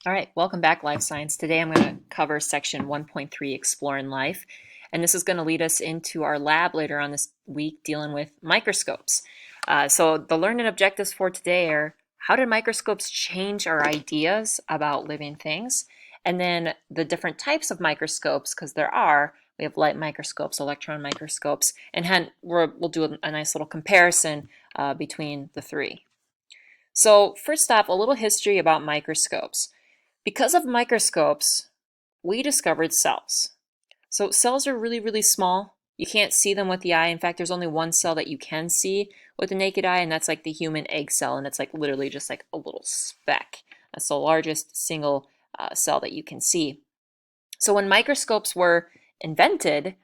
All right, welcome back, Life Science. Today I'm going to cover section 1.3, Exploring Life. And this is going to lead us into our lab later on this week dealing with microscopes. So the learning objectives for today are how did microscopes change our ideas about living things? And then the different types of microscopes, because there are. We have light microscopes, electron microscopes, and we'll do a nice little comparison between the three. So first off, a little history about microscopes. Because of microscopes, we discovered cells. So cells are really, really small. You can't see them with the eye. In fact, there's only one cell that you can see with the naked eye, and that's like the human egg cell, and it's like literally just like a little speck. That's the largest single cell that you can see. So when microscopes were invented,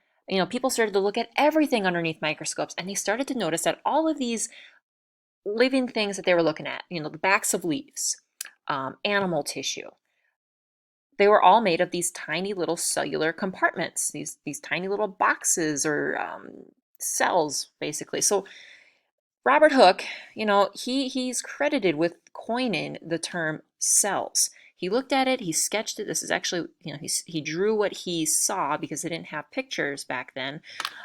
people started to look at everything underneath microscopes, and they started to notice that all of these living things that they were looking at, the backs of leaves, animal tissue, they were all made of these tiny little cellular compartments, these tiny little boxes or cells, basically. So Robert Hooke, he's credited with coining the term cells. He looked at it, he sketched it. This is actually, he drew what he saw because they didn't have pictures back then.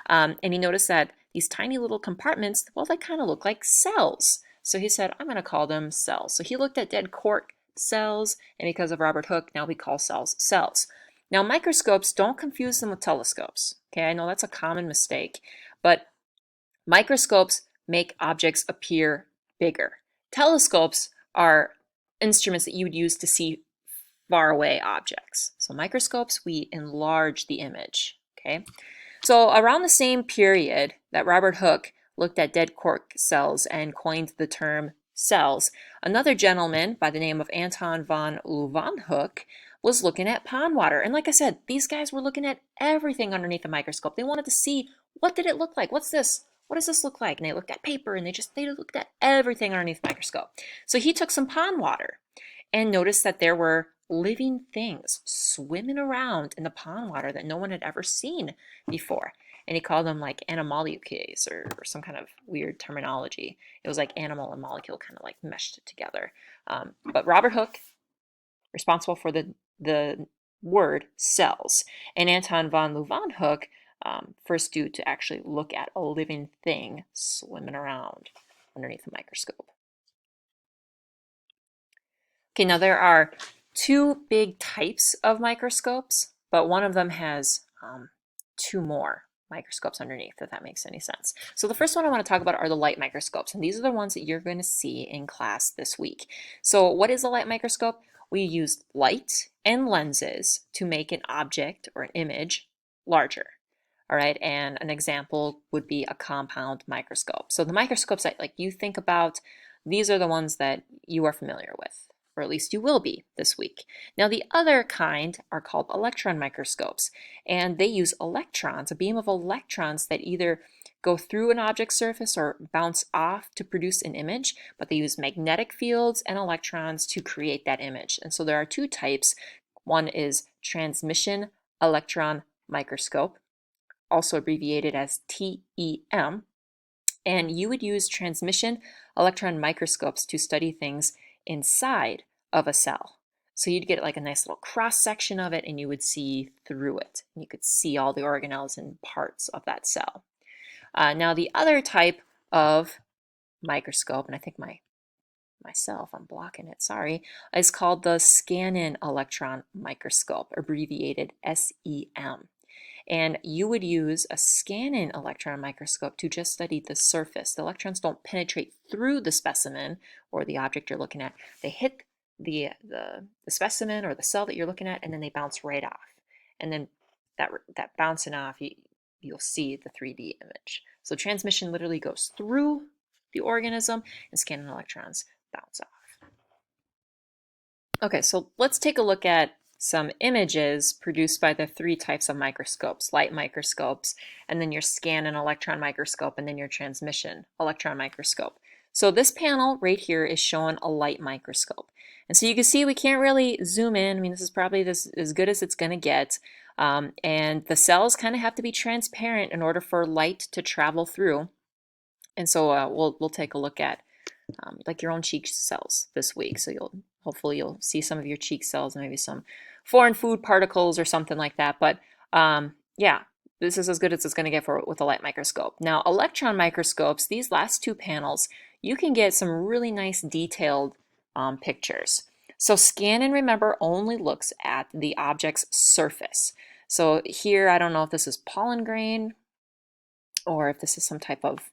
And he noticed that these tiny little compartments, well, they kind of look like cells. So he said, I'm going to call them cells. So he looked at dead cork cells, and because of Robert Hooke, now we call cells cells. Now, microscopes, don't confuse them with telescopes. Okay, I know that's a common mistake, but microscopes make objects appear bigger. Telescopes are instruments that you would use to see far away objects. So microscopes, we enlarge the image. Okay, so around the same period that Robert Hooke looked at dead cork cells and coined the term cells, another gentleman by the name of Anton von Leeuwenhoek was looking at pond water. And like I said, these guys were looking at everything underneath the microscope. They wanted to see, what did it look like? What's this? What does this look like? And they looked at paper, and they looked at everything underneath the microscope. So he took some pond water and noticed that there were living things swimming around in the pond water that no one had ever seen before. And he called them like animalcules or some kind of weird terminology. It was like animal and molecule kind of like meshed together. But Robert Hooke, responsible for the word cells, and Anton von Leeuwenhoek, first due to actually look at a living thing swimming around underneath a microscope. Okay, now there are two big types of microscopes, but one of them has two more microscopes underneath, if that makes any sense. So the first one I want to talk about are the light microscopes, and these are the ones that you're going to see in class this week. So what is a light microscope? We use light and lenses to make an object or an image larger. All right, and an example would be a compound microscope. So the microscopes that you think about, these are the ones that you are familiar with, or at least you will be this week. Now the other kind are called electron microscopes, and they use electrons, a beam of electrons that either go through an object surface or bounce off to produce an image, but they use magnetic fields and electrons to create that image. And so there are two types. One is transmission electron microscope, also abbreviated as TEM, and you would use transmission electron microscopes to study things inside of a cell. So you'd get like a nice little cross section of it, and you would see through it. You could see all the organelles and parts of that cell. Now the other type of microscope, and I think I'm blocking it, sorry, is called the scanning electron microscope, abbreviated SEM. And you would use a scanning electron microscope to just study the surface. The electrons don't penetrate through the specimen or the object you're looking at. They hit the specimen or the cell that you're looking at, and then they bounce right off. And then that bouncing off, you'll see the 3D image. So transmission literally goes through the organism, and scanning electrons bounce off. Okay, so let's take a look at some images produced by the three types of microscopes: light microscopes, and then your scanning electron microscope, and then your transmission electron microscope. So this panel right here is showing a light microscope. And so you can see we can't really zoom in. I mean, this is probably as good as it's going to get. And the cells kind of have to be transparent in order for light to travel through. And so we'll take a look at like your own cheek cells this week. So you'll Hopefully you'll see some of your cheek cells, maybe some foreign food particles or something like that. But yeah, this is as good as it's going to get with a light microscope. Now, electron microscopes, these last two panels, you can get some really nice detailed pictures. So scan and remember only looks at the object's surface. So here, I don't know if this is pollen grain or if this is some type of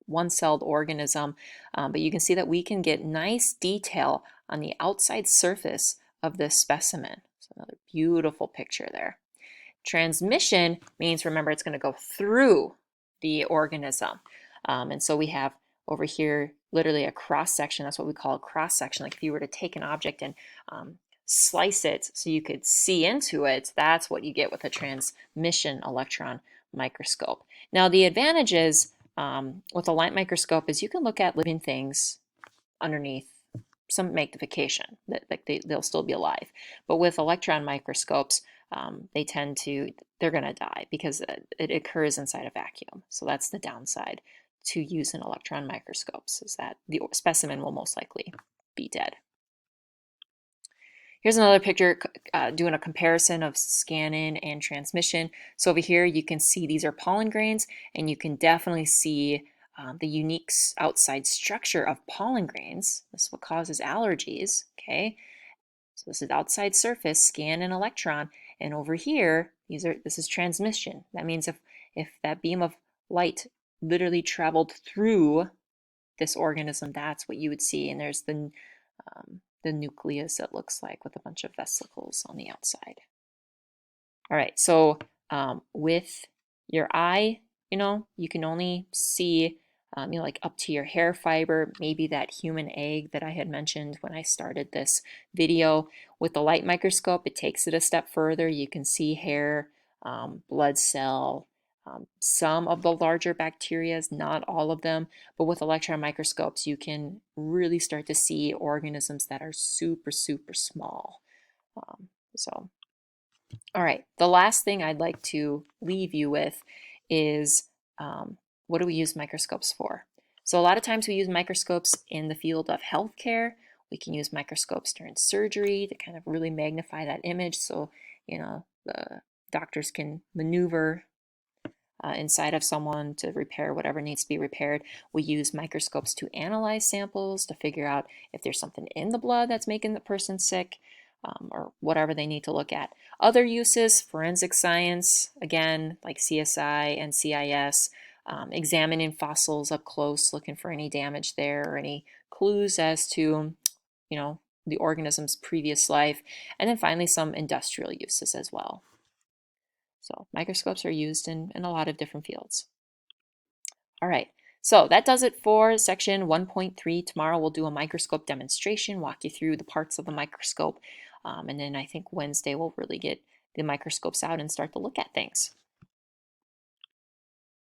one-celled organism, but you can see that we can get nice detail on the outside surface of this specimen. So another beautiful picture there. Transmission means, remember, it's going to go through the organism. And so we have over here literally a cross section. That's what we call a cross section. Like if you were to take an object and slice it so you could see into it, that's what you get with a transmission electron microscope. Now, the advantages with a light microscope is you can look at living things underneath some magnification, that like they'll still be alive. But with electron microscopes, they're going to die because it occurs inside a vacuum. So that's the downside to using electron microscopes, is that the specimen will most likely be dead. Here's another picture doing a comparison of scanning and transmission. So over here you can see these are pollen grains, and you can definitely see the unique outside structure of pollen grains. This is what causes allergies, okay? So this is outside surface, scan and electron, and over here, this is transmission. That means if that beam of light literally traveled through this organism, that's what you would see. And there's the nucleus, it looks like, with a bunch of vesicles on the outside. All right, so with your eye, you can only see like up to your hair fiber, maybe that human egg that I had mentioned when I started this video. With the light microscope, it takes it a step further. You can see hair, blood cell, some of the larger bacteria, not all of them. But with electron microscopes, you can really start to see organisms that are super, super small. All right, the last thing I'd like to leave you with is what do we use microscopes for? So a lot of times we use microscopes in the field of healthcare. We can use microscopes during surgery to kind of really magnify that image so, the doctors can maneuver inside of someone to repair whatever needs to be repaired. We use microscopes to analyze samples to figure out if there's something in the blood that's making the person sick, or whatever they need to look at. Other uses, forensic science, again, like CSI and CIS, examining fossils up close, looking for any damage there or any clues as to, the organism's previous life. And then finally, some industrial uses as well. So microscopes are used in a lot of different fields. All right, so that does it for section 1.3. Tomorrow we'll do a microscope demonstration, walk you through the parts of the microscope, and then I think Wednesday we'll really get the microscopes out and start to look at things.